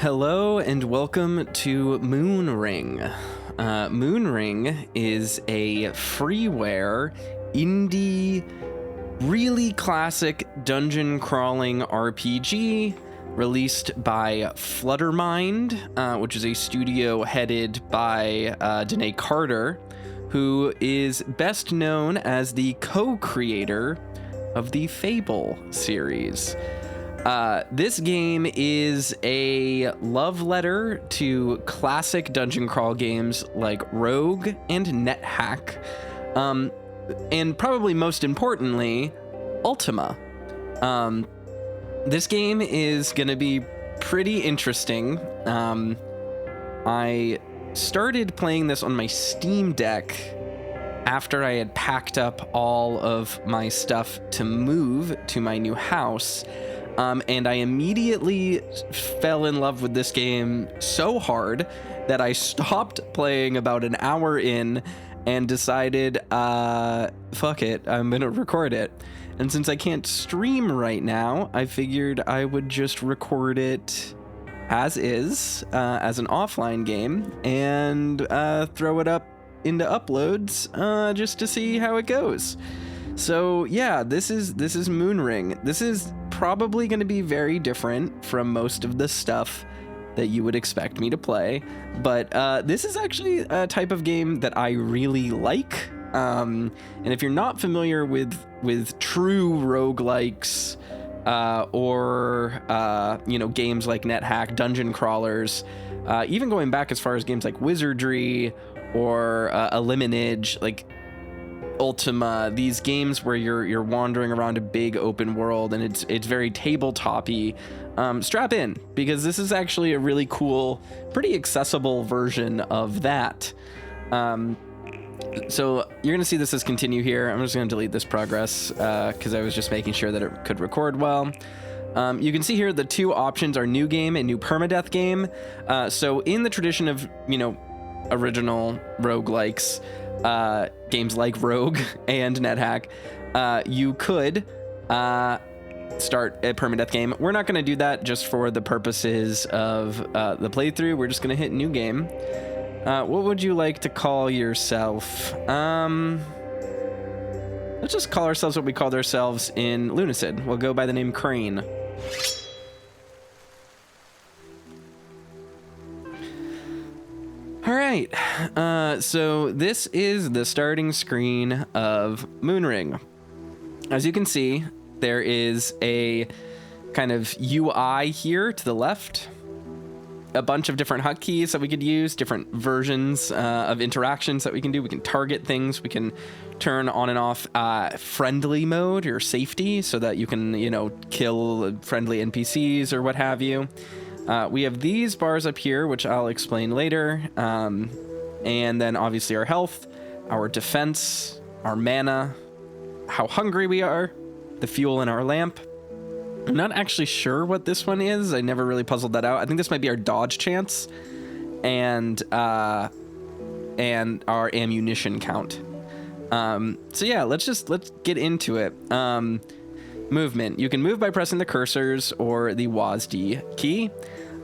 Hello and welcome to Moonring. Moonring is a freeware, indie, really classic dungeon crawling RPG released by Fluttermind, which is a studio headed by Dene Carter, who is best known as the co-creator of the Fable series. This game is a love letter to classic dungeon crawl games like Rogue and NetHack, and probably most importantly, Ultima. This game is going to be pretty interesting. I started playing this on my Steam Deck after I had packed up all of my stuff to move to my new house. And I immediately fell in love with this game so hard that I stopped playing about an hour in and decided, fuck it, I'm gonna record it. And since I can't stream right now, I figured I would just record it as is, as an offline game, and throw it up into uploads just to see how it goes. So yeah, this is Moonring. This is probably going to be very different from most of the stuff that you would expect me to play, but this is actually a type of game that I really like. And if you're not familiar with true roguelikes or games like NetHack, dungeon crawlers, even going back as far as games like Wizardry or Eliminage, like Ultima, these games where you're wandering around a big open world and it's very tabletop-y, strap in, because this is actually a really cool, pretty accessible version of that. So you're gonna see this as continue here. I'm just gonna delete this progress because I was just making sure that it could record well. You can see here the two options are new game and new permadeath game. So in the tradition of original roguelikes, games like Rogue and NetHack, you could start a permadeath game. We're not going to do that just for the purposes of the playthrough. We're just going to hit new game. What would you like to call yourself? Let's just call ourselves what we called ourselves in Lunacid. We'll go by the name Crane. All right, so this is the starting screen of Moonring. As you can see, there is a kind of UI here to the left, a bunch of different hotkeys that we could use, different versions of interactions that we can do. We can target things, we can turn on and off friendly mode or safety so that you can, kill friendly NPCs or what have you. We have these bars up here, which I'll explain later. And then obviously our health, our defense, our mana, how hungry we are, the fuel in our lamp. I'm not actually sure what this one is. I never really puzzled that out. I think this might be our dodge chance and our ammunition count. So yeah, let's get into it. Movement. You can move by pressing the cursors or the WASD key.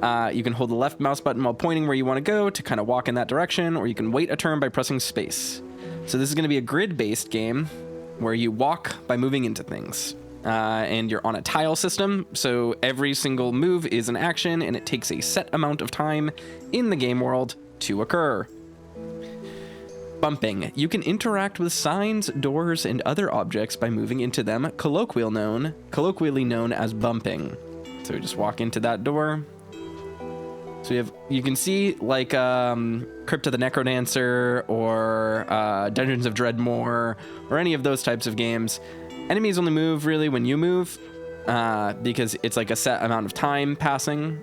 You can hold the left mouse button while pointing where you want to go to kind of walk in that direction, or you can wait a turn by pressing space. So this is going to be a grid-based game where you walk by moving into things. And you're on a tile system, so every single move is an action, and it takes a set amount of time in the game world to occur. Bumping. You can interact with signs, doors, and other objects by moving into them, colloquially known as bumping. So we just walk into that door. So you can see like Crypt of the Necrodancer or Dungeons of Dreadmore or any of those types of games. Enemies only move really when you move because it's like a set amount of time passing.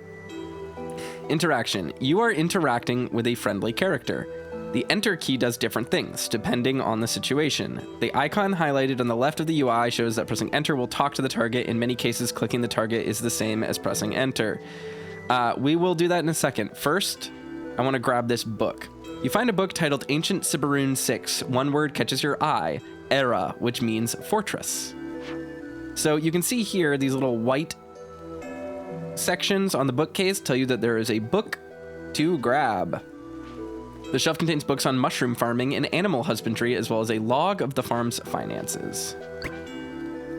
Interaction. You are interacting with a friendly character. The enter key does different things, depending on the situation. The icon highlighted on the left of the UI shows that pressing enter will talk to the target. In many cases, clicking the target is the same as pressing enter. We will do that in a second. First, I want to grab this book. You find a book titled Ancient Siberune 6. One word catches your eye, Era, which means fortress. So you can see here these little white sections on the bookcase tell you that there is a book to grab. The shelf contains books on mushroom farming and animal husbandry, as well as a log of the farm's finances.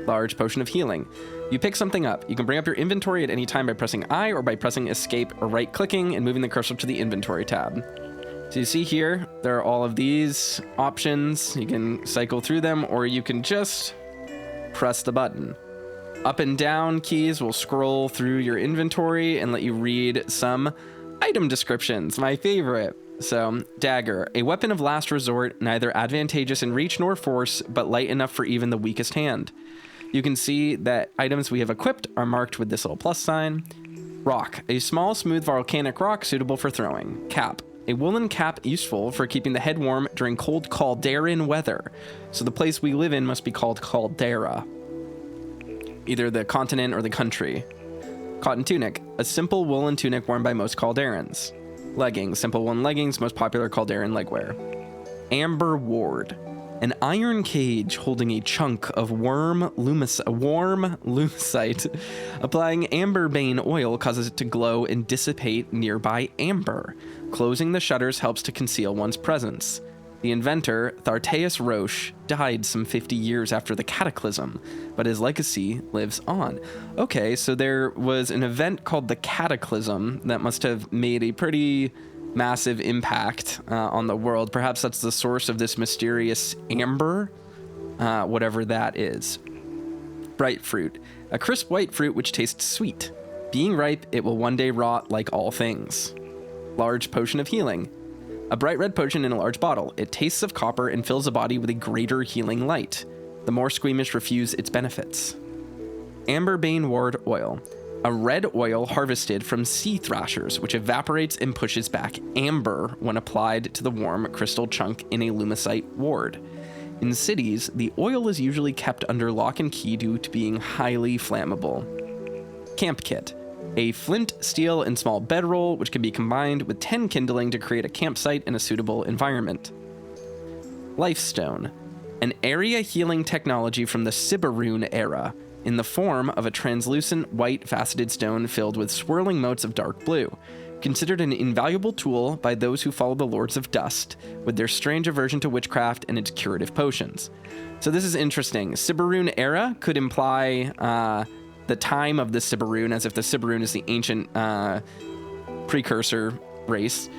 Large potion of healing. You pick something up. You can bring up your inventory at any time by pressing I or by pressing escape or right-clicking and moving the cursor to the inventory tab. So you see here, there are all of these options. You can cycle through them, or you can just press the button. Up and down keys will scroll through your inventory and let you read some item descriptions, my favorite. So, dagger, a weapon of last resort, neither advantageous in reach nor force, but light enough for even the weakest hand. You can see that items we have equipped are marked with this little plus sign. Rock, a small, smooth volcanic rock suitable for throwing. Cap, a woolen cap useful for keeping the head warm during cold Calderan weather. So the place we live in must be called Caldera. Either the continent or the country. Cotton tunic, a simple woolen tunic worn by most Calderans. Leggings, simple woolen leggings, most popular Calderan legwear. Amber ward, an iron cage holding a chunk of warm lumicite. Applying amberbane oil causes it to glow and dissipate nearby amber. Closing the shutters helps to conceal one's presence. The inventor, Tharteus Roche, died some 50 years after the Cataclysm, but his legacy lives on. Okay, so there was an event called the Cataclysm that must have made a pretty massive impact on the world. Perhaps that's the source of this mysterious amber, whatever that is. Bright fruit, a crisp white fruit which tastes sweet. Being ripe, it will one day rot like all things. Large potion of healing. A bright red potion in a large bottle. It tastes of copper and fills the body with a greater healing light. The more squeamish refuse its benefits. Amberbane ward oil. A red oil harvested from sea thrashers, which evaporates and pushes back amber when applied to the warm crystal chunk in a lumicite ward. In cities, the oil is usually kept under lock and key due to being highly flammable. Camp kit. A flint, steel, and small bedroll, which can be combined with 10 kindling to create a campsite in a suitable environment. Lifestone, an area healing technology from the Siberune era, in the form of a translucent white faceted stone filled with swirling motes of dark blue. Considered an invaluable tool by those who follow the Lords of Dust, with their strange aversion to witchcraft and its curative potions. So this is interesting. Siberune era could imply the time of the Siberune, as if the Siberune is the ancient precursor race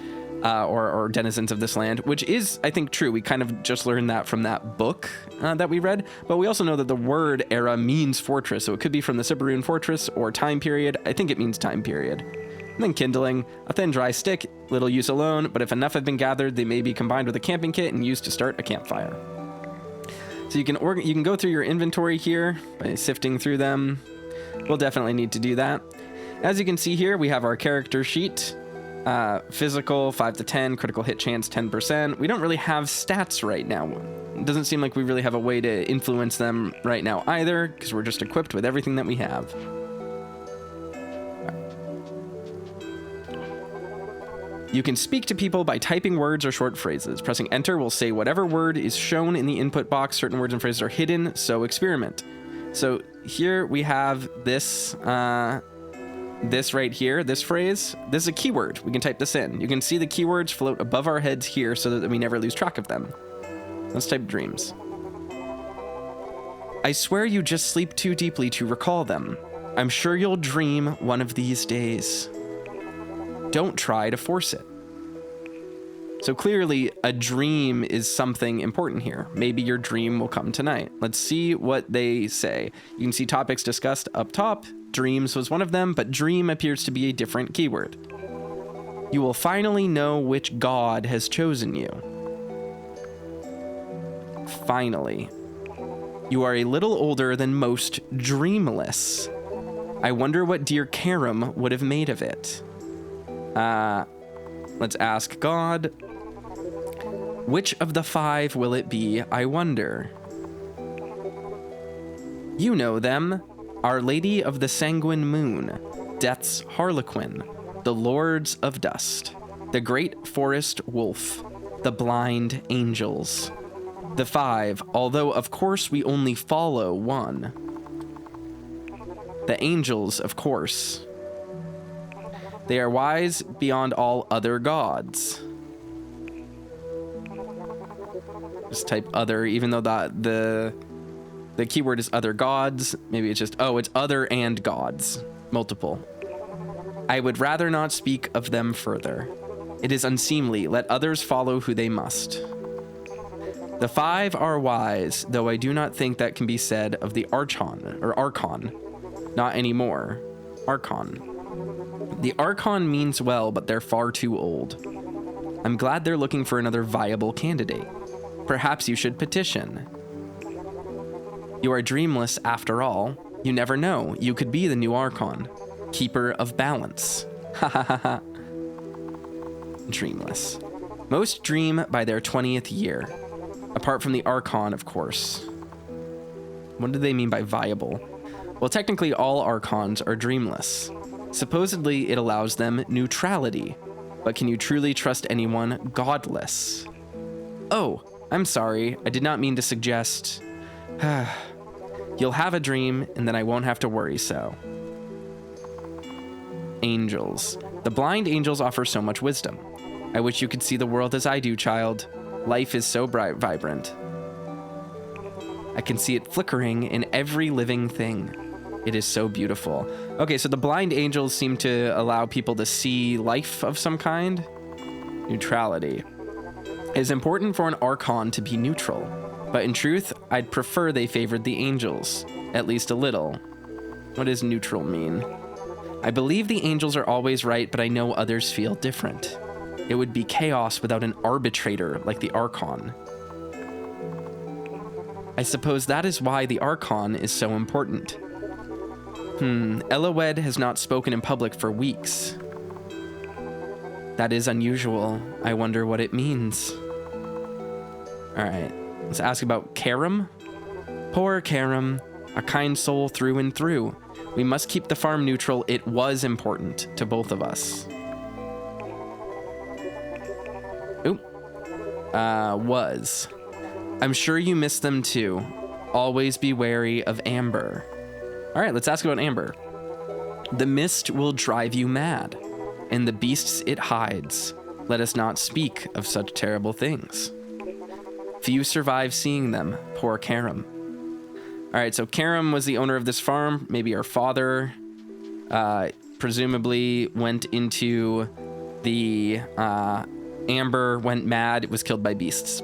or denizens of this land, which is, I think, true. We kind of just learned that from that book that we read, but we also know that the word era means fortress, so it could be from the Siberune fortress or time period. I think it means time period. And then kindling, a thin dry stick, little use alone, but if enough have been gathered, they may be combined with a camping kit and used to start a campfire. So you can go through your inventory here by sifting through them. We'll definitely need to do that. As you can see here, we have our character sheet. Physical, 5 to 10, critical hit chance, 10%. We don't really have stats right now. It doesn't seem like we really have a way to influence them right now either, because we're just equipped with everything that we have. You can speak to people by typing words or short phrases. Pressing enter will say whatever word is shown in the input box. Certain words and phrases are hidden, so experiment. So here we have this right here, this phrase. This is a keyword. We can type this in. You can see the keywords float above our heads here so that we never lose track of them. Let's type dreams. I swear you just sleep too deeply to recall them. I'm sure you'll dream one of these days. Don't try to force it. So clearly, a dream is something important here. Maybe your dream will come tonight. Let's see what they say. You can see topics discussed up top. Dreams was one of them, but dream appears to be a different keyword. You will finally know which god has chosen you. Finally. You are a little older than most dreamless. I wonder what dear Karam would have made of it. Let's ask God. Which of the 5 will it be, I wonder? You know them. Our Lady of the Sanguine Moon, Death's Harlequin, the Lords of Dust, the Great Forest Wolf, the Blind Angels. The 5, although of course we only follow one. The Angels, of course. They are wise beyond all other gods. Just type other, even though the keyword is other gods. Maybe it's just, oh, it's other and gods. Multiple. I would rather not speak of them further. It is unseemly. Let others follow who they must. The 5 are wise, though I do not think that can be said of the Archon. Not anymore. Archon. The Archon means well, but they're far too old. I'm glad they're looking for another viable candidate. Perhaps you should petition. You are dreamless after all. You never know. You could be the new Archon. Keeper of balance. Ha ha ha ha. Dreamless. Most dream by their 20th year. Apart from the Archon, of course. What do they mean by viable? Well, technically all Archons are dreamless. Supposedly it allows them neutrality. But can you truly trust anyone godless? Oh, I'm sorry. I did not mean to suggest... You'll have a dream, and then I won't have to worry so. Angels. The blind angels offer so much wisdom. I wish you could see the world as I do, child. Life is so bright, vibrant. I can see it flickering in every living thing. It is so beautiful. Okay, so the blind angels seem to allow people to see life of some kind. Neutrality. It is important for an Archon to be neutral, but in truth, I'd prefer they favored the angels, at least a little. What does neutral mean? I believe the angels are always right, but I know others feel different. It would be chaos without an arbitrator like the Archon. I suppose that is why the Archon is so important. Eloed has not spoken in public for weeks. That is unusual. I wonder what it means. All right, let's ask about Karam. Poor Karam, a kind soul through and through. We must keep the farm neutral. It was important to both of us. Oop. Was. I'm sure you miss them too. Always be wary of Amber. All right, let's ask about Amber. The mist will drive you mad, and the beasts it hides. Let us not speak of such terrible things. Few survive seeing them, poor Karam. All right, so Karam was the owner of this farm. Maybe her father presumably went into the Amber, went mad, was killed by beasts.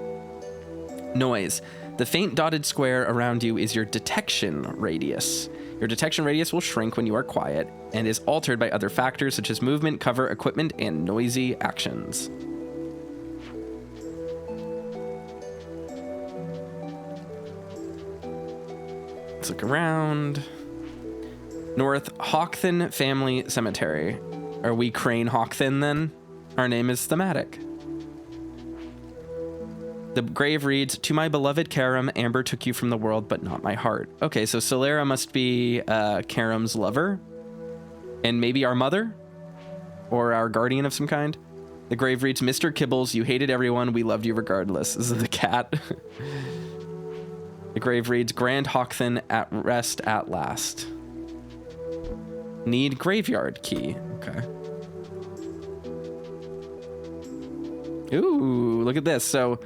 Noise. The faint dotted square around you is your detection radius. Your detection radius will shrink when you are quiet and is altered by other factors such as movement, cover, equipment, and noisy actions. Let's look around. North Hawkthin Family Cemetery. Are we Crane Hawkthin then? Our name is thematic. The grave reads, to my beloved Karam, Amber took you from the world, but not my heart. Okay, so Solera must be Karam's lover. And maybe our mother? Or our guardian of some kind? The grave reads, Mr. Kibbles, you hated everyone. We loved you regardless. This is the cat. The grave reads, Grand Hawkthin at rest at last. Need graveyard key. Okay. Ooh, look at this. So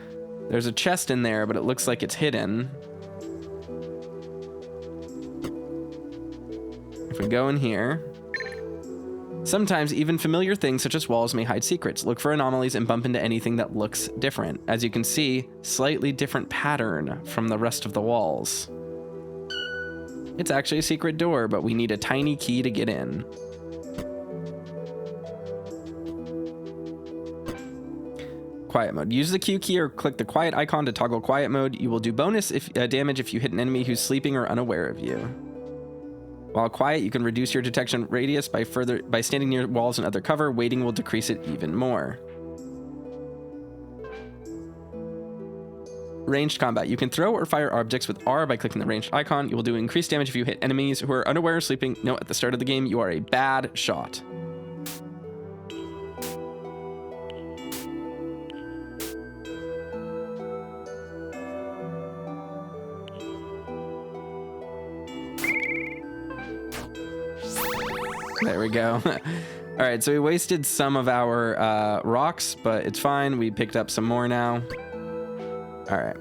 there's a chest in there, but it looks like it's hidden. If we go in here, sometimes even familiar things such as walls may hide secrets. Look for anomalies and bump into anything that looks different. As you can see, slightly different pattern from the rest of the walls. It's actually a secret door, but we need a tiny key to get in. Quiet mode. Use the Q key or click the quiet icon to toggle quiet mode. You will do bonus damage if you hit an enemy who's sleeping or unaware of you. While quiet, you can reduce your detection radius by standing near walls and other cover. Waiting will decrease it even more. Ranged combat. You can throw or fire objects with R by clicking the ranged icon. You will do increased damage if you hit enemies who are unaware or sleeping. Note, at the start of the game, you are a bad shot. There we go. All right, so we wasted some of our rocks, but it's fine. We picked up some more now. All right.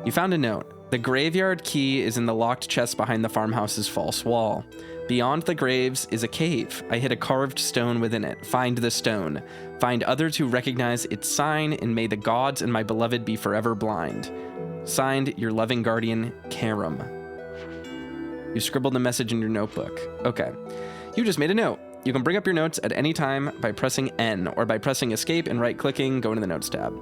You found a note. The graveyard key is in the locked chest behind the farmhouse's false wall. Beyond the graves is a cave. I hid a carved stone within it. Find the stone. Find others who recognize its sign, and may the gods and my beloved be forever blind. Signed, your loving guardian, Karam. You scribbled a message in your notebook. Okay. You just made a note. You can bring up your notes at any time by pressing N, or by pressing escape and right-clicking, go into the notes tab.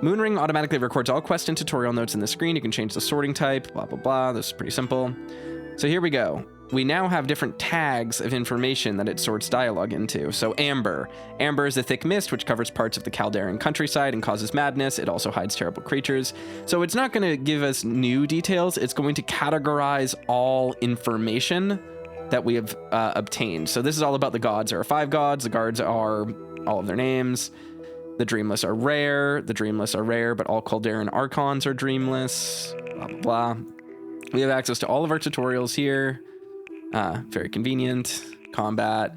Moonring automatically records all quest and tutorial notes in the screen. You can change the sorting type, blah, blah, blah. This is pretty simple. So here we go. We now have different tags of information that it sorts dialogue into. So amber. Amber is a thick mist which covers parts of the Calderan countryside and causes madness. It also hides terrible creatures. So it's not going to give us new details. It's going to categorize all information that we have obtained. So this is all about the gods. There are 5 gods. The gods are all of their names. The dreamless are rare. The dreamless are rare, but all Calderan archons are dreamless. Blah, blah, blah. We have access to all of our tutorials here. Very convenient. Combat,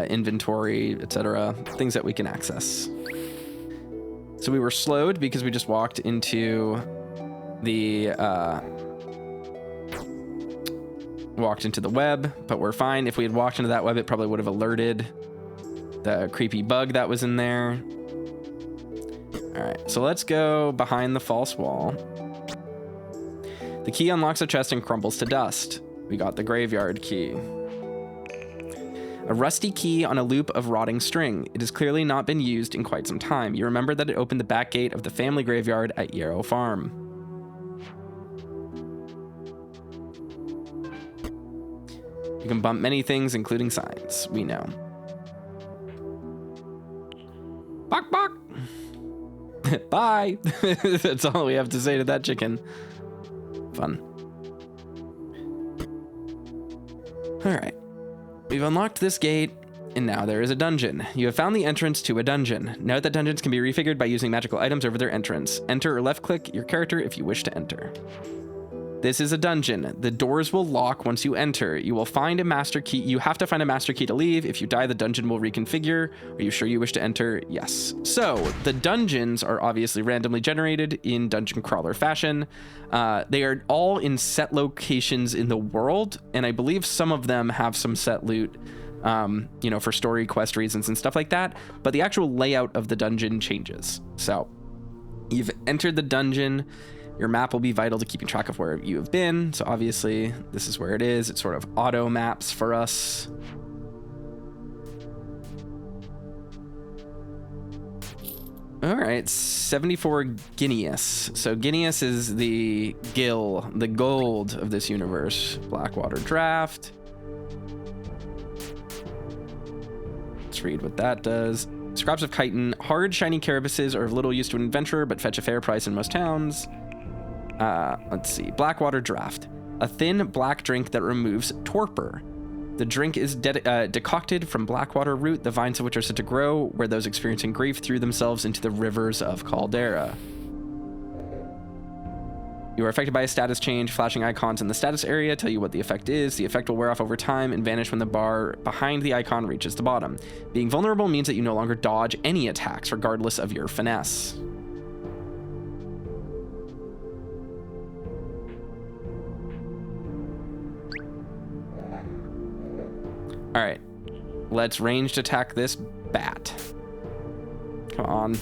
inventory, etc. Things that we can access. So we were slowed because we just walked into the web, but we're fine. If we had walked into that web, it probably would have alerted the creepy bug that was in there. All right, so let's go behind the false wall. The key unlocks a chest and crumbles to dust. We got the graveyard key. A rusty key on a loop of rotting string. It has clearly not been used in quite some time. You remember that it opened the back gate of the family graveyard at Yarrow Farm. You can bump many things, including signs. We know. Bok bok! Bye! That's all we have to say to that chicken. Fun. Alright. We've unlocked this gate, and now there is a dungeon. You have found the entrance to a dungeon. Note that dungeons can be refigured by using magical items over their entrance. Enter or left-click your character if you wish to enter. This is a dungeon. The doors will lock once you enter. You will find a master key. You have to find a master key to leave. If you die, the dungeon will reconfigure. Are you sure you wish to enter? Yes. So the dungeons are obviously randomly generated in dungeon crawler fashion. They are all in set locations in the world, and I believe some of them have some set loot, for story quest reasons and stuff like that. But the actual layout of the dungeon changes. So you've entered the dungeon. Your map will be vital to keeping track of where you have been. So obviously this is where it is. It sort of auto maps for us. All right, 74 Guineas. So Guineas is the gill, the gold of this universe. Blackwater Draft. Let's read what that does. Scraps of chitin. Hard, shiny carapaces are of little use to an adventurer, but fetch a fair price in most towns. Let's see. Blackwater Draft. A thin black drink that removes torpor. The drink is decocted from blackwater root, the vines of which are said to grow where those experiencing grief threw themselves into the rivers of Caldera. You are affected by a status change. Flashing icons in the status area tell you what the effect is. The effect will wear off over time and vanish when the bar behind the icon reaches the bottom. Being vulnerable means that you no longer dodge any attacks, regardless of your finesse. All right, let's ranged attack this bat. Come on.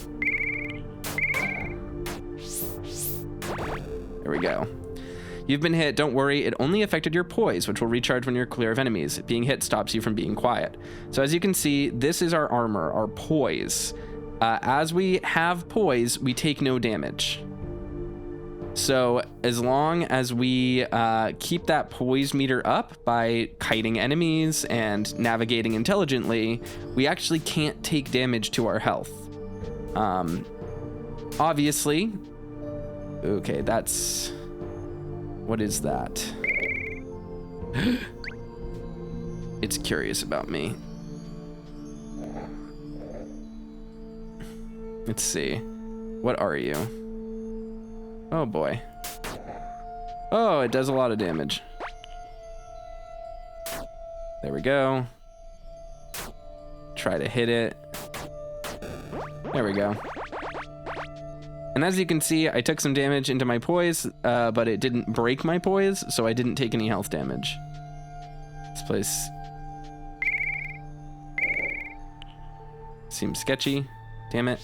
There we go. You've been hit. Don't worry. It only affected your poise, which will recharge when you're clear of enemies. Being hit stops you from being quiet. So as you can see, this is our armor, our poise. As we have poise, we take no damage. So as long as we keep that poise meter up by kiting enemies and navigating intelligently, we actually can't take damage to our health. Obviously, okay, that's, what is that? It's curious about me. Let's see. What are you? Oh boy. Oh, it does a lot of damage. There we go. try to hit it. There we go. And as you can see, I took some damage into my poise, but it didn't break my poise, so I didn't take any health damage. This place seems sketchy. Damn it.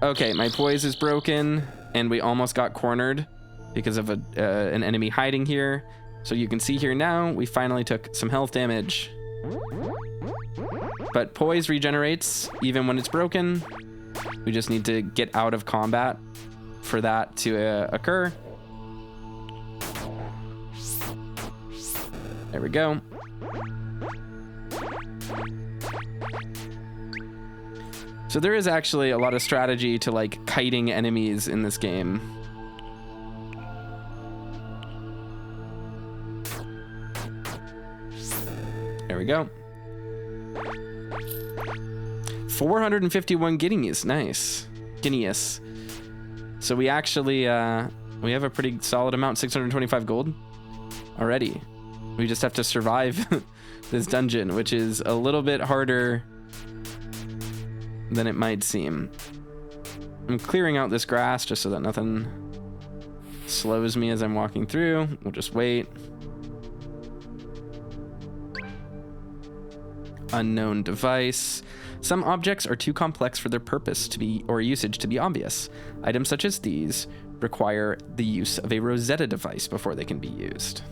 Okay, my poise is broken, and we almost got cornered because of an enemy hiding here. So you can see here now, we finally took some health damage. But poise regenerates even when it's broken. We just need to get out of combat for that to occur. There we go. So there is actually a lot of strategy to like kiting enemies in this game. There we go. 451 guineas, nice. Guineas. So we actually, we have a pretty solid amount, 625 gold already. We just have to survive this dungeon, which is a little bit harder than it might seem. I'm clearing out this grass just so that nothing slows me as I'm walking through. We'll just wait. Unknown device. Some objects are too complex for their purpose to be or usage to be obvious. Items such as these require the use of a Rosetta device before they can be used.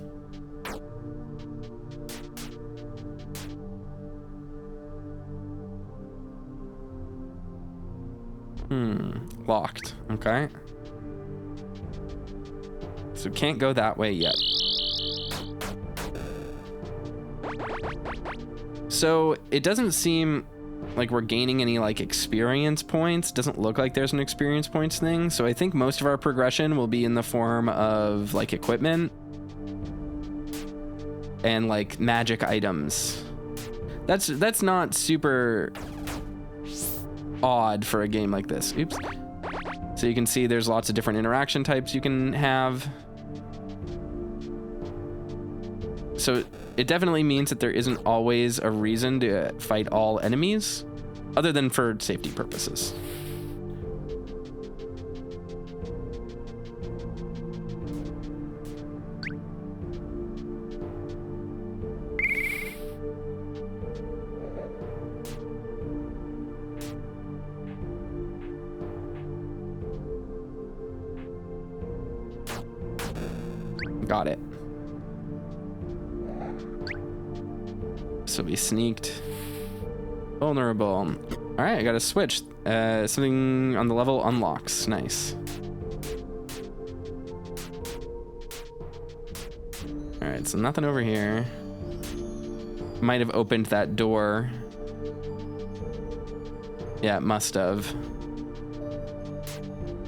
Locked. Okay. So can't go that way yet. So it doesn't seem like we're gaining any like experience points. Doesn't look like there's an experience points thing. So I think most of our progression will be in the form of like equipment and like magic items. That's not super odd for a game like this. Oops. So you can see there's lots of different interaction types you can have. So it definitely means that there isn't always a reason to fight all enemies, other than for safety purposes. Got it. So we sneaked. Vulnerable. All right, I got a switch. Something on the level unlocks. Nice. All right, so nothing over here. Might have opened that door. Yeah, it must have.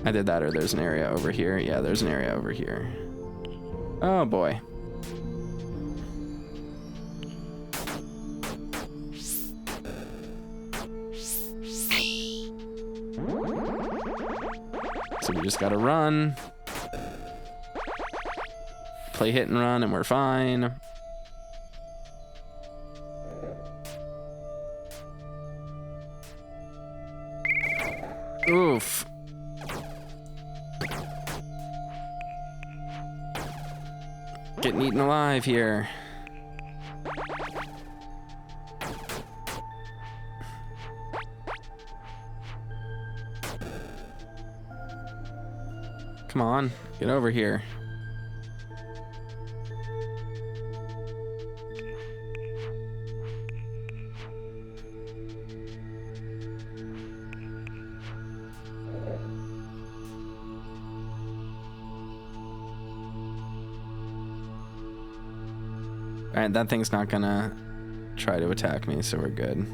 Either that or there's an area over here. Yeah, there's an area over here. Oh boy. So we just gotta run. Play hit and run and we're fine. Oof. Getting eaten alive here. Come on, get over here. All right, that thing's not gonna try to attack me, so we're good.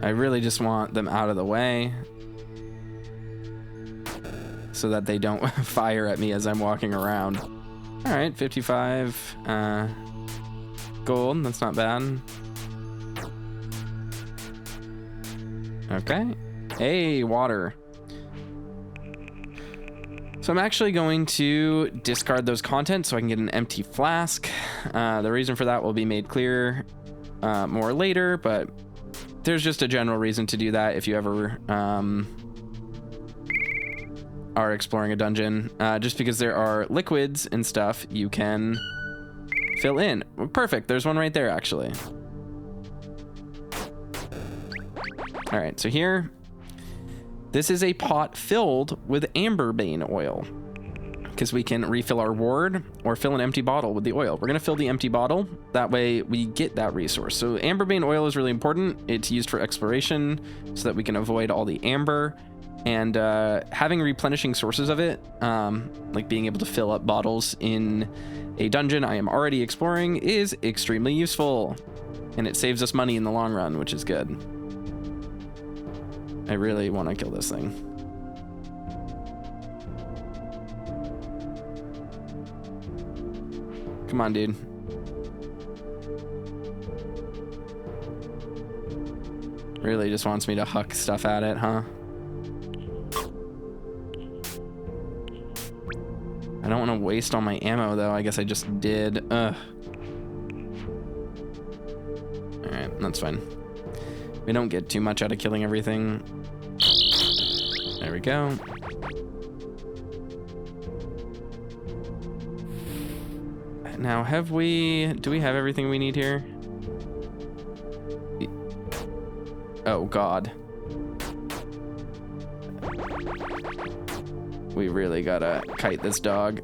I really just want them out of the way so that they don't fire at me as I'm walking around. All right, 55 gold, that's not bad. Okay. Hey, water. So I'm actually going to discard those contents so I can get an empty flask. The reason for that will be made clear more later, but there's just a general reason to do that if you ever are exploring a dungeon. Just because there are liquids and stuff you can fill in. Perfect, there's one right there actually. All right, so here, this is a pot filled with amberbane oil because we can refill our ward or fill an empty bottle with the oil. We're gonna fill the empty bottle. That way we get that resource. So amberbane oil is really important. It's used for exploration so that we can avoid all the amber, and having replenishing sources of it, like being able to fill up bottles in a dungeon I am already exploring, is extremely useful. And it saves us money in the long run, which is good. I really want to kill this thing. Come on, dude. Really just wants me to huck stuff at it, huh? I don't want to waste all my ammo, though. I guess I just did. Ugh. Alright, that's fine. We don't get too much out of killing everything. There we go. Now, do we have everything we need here? Oh, God. We really gotta kite this dog.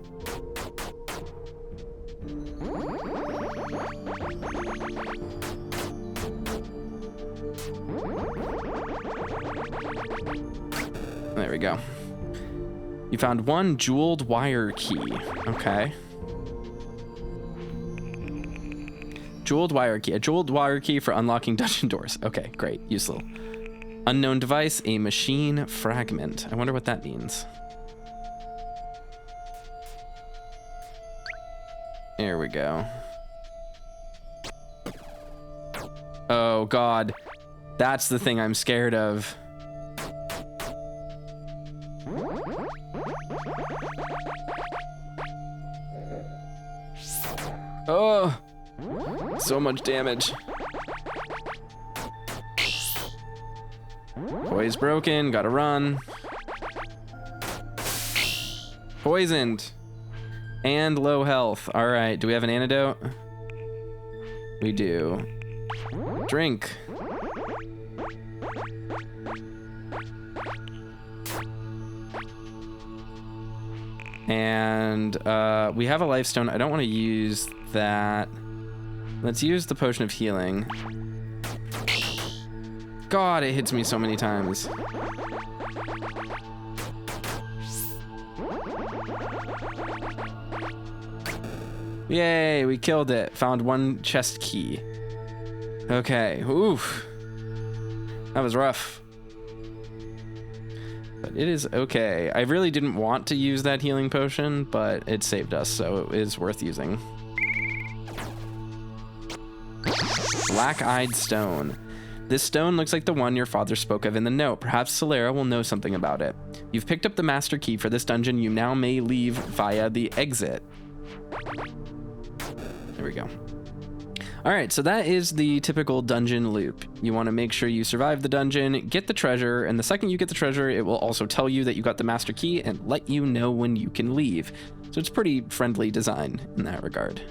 There we go. You found one jeweled wire key. Okay. Jeweled wire key. A jeweled wire key for unlocking dungeon doors. Okay, great. Useful. Unknown device, a machine fragment. I wonder what that means. There we go. Oh, God. That's the thing I'm scared of. Oh, so much damage. Poise broken, gotta run. Poisoned. And low health. All right, do we have an antidote? We do. Drink. And we have a life stone. I don't want to use that. Let's use the potion of healing. God, it hits me so many times. Yay, we killed it. Found one chest key. Okay, oof. That was rough. But it is okay. I really didn't want to use that healing potion, but it saved us, so it is worth using. Black-eyed stone. This stone looks like the one your father spoke of in the note. Perhaps Caldera will know something about it. You've picked up the master key for this dungeon. You now may leave via the exit. There we go. All right, so that is the typical dungeon loop. You want to make sure you survive the dungeon, get the treasure, and the second you get the treasure, it will also tell you that you got the master key and let you know when you can leave. So it's pretty friendly design in that regard.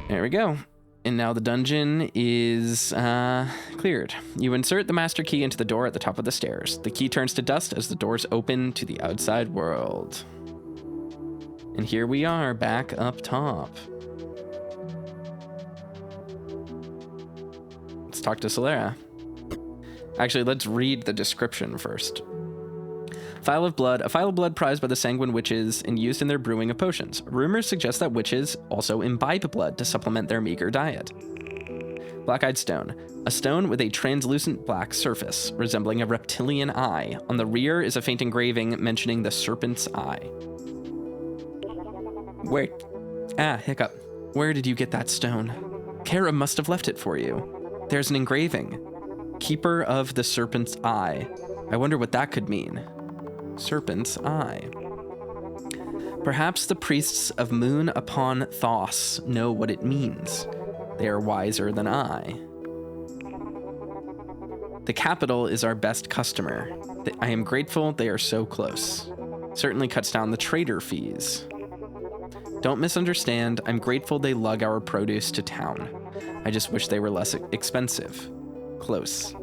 There we go. And now the dungeon is cleared. You insert the master key into the door at the top of the stairs. The key turns to dust as the doors open to the outside world. And here we are, back up top. Let's talk to Caldera. Actually, let's read the description first. Phial of blood. A phial of blood prized by the sanguine witches and used in their brewing of potions. Rumors suggest that witches also imbibe blood to supplement their meager diet. Black-eyed stone. A stone with a translucent black surface, resembling a reptilian eye. On the rear is a faint engraving mentioning the serpent's eye. Hiccup. Where did you get that stone? Kara must have left it for you. There's an engraving. Keeper of the Serpent's Eye. I wonder what that could mean. Serpent's Eye. Perhaps the priests of Moon upon Thos know what it means. They are wiser than I. The capital is our best customer. I am grateful they are so close. Certainly cuts down the trader fees. Don't misunderstand, I'm grateful they lug our produce to town. I just wish they were less expensive. Close.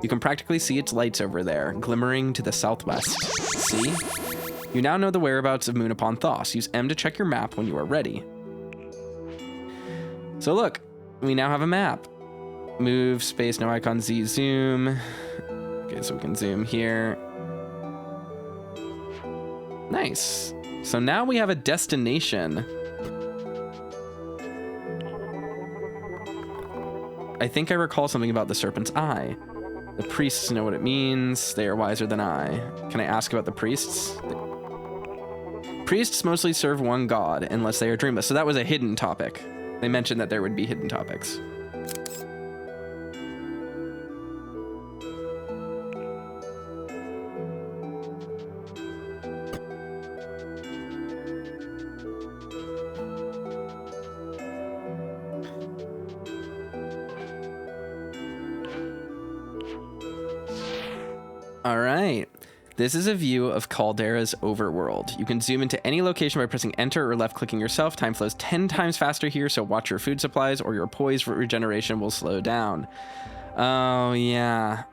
You can practically see its lights over there, glimmering to the southwest. See? You now know the whereabouts of Moon upon Thos. Use M to check your map when you are ready. So look, we now have a map. Move, space, no icon, Z, zoom. Okay, so we can zoom here. Nice. So now we have a destination. I think I recall something about the Serpent's Eye. The priests know what it means. They are wiser than I. Can I ask about the priests? Priests mostly serve one god, unless they are dreamless. So that was a hidden topic. They mentioned that there would be hidden topics. All right. This is a view of Caldera's overworld. You can zoom into any location by pressing enter or left clicking yourself. Time flows 10 times faster here, so watch your food supplies or your poise regeneration will slow down. Oh, yeah.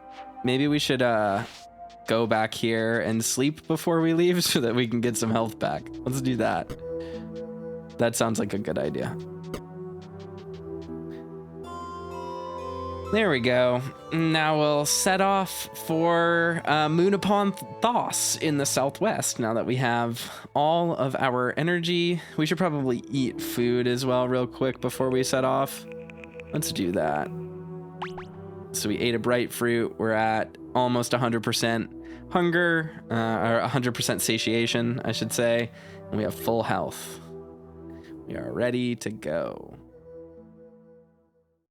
Maybe we should go back here and sleep before we leave so that we can get some health back. Let's do that. That sounds like a good idea. There we go. Now we'll set off for Moon upon Thos in the southwest. Now that we have all of our energy, we should probably eat food as well real quick before we set off. Let's do that. So we ate a bright fruit. We're at almost 100% hunger, or 100% satiation, I should say. And we have full health. We are ready to go.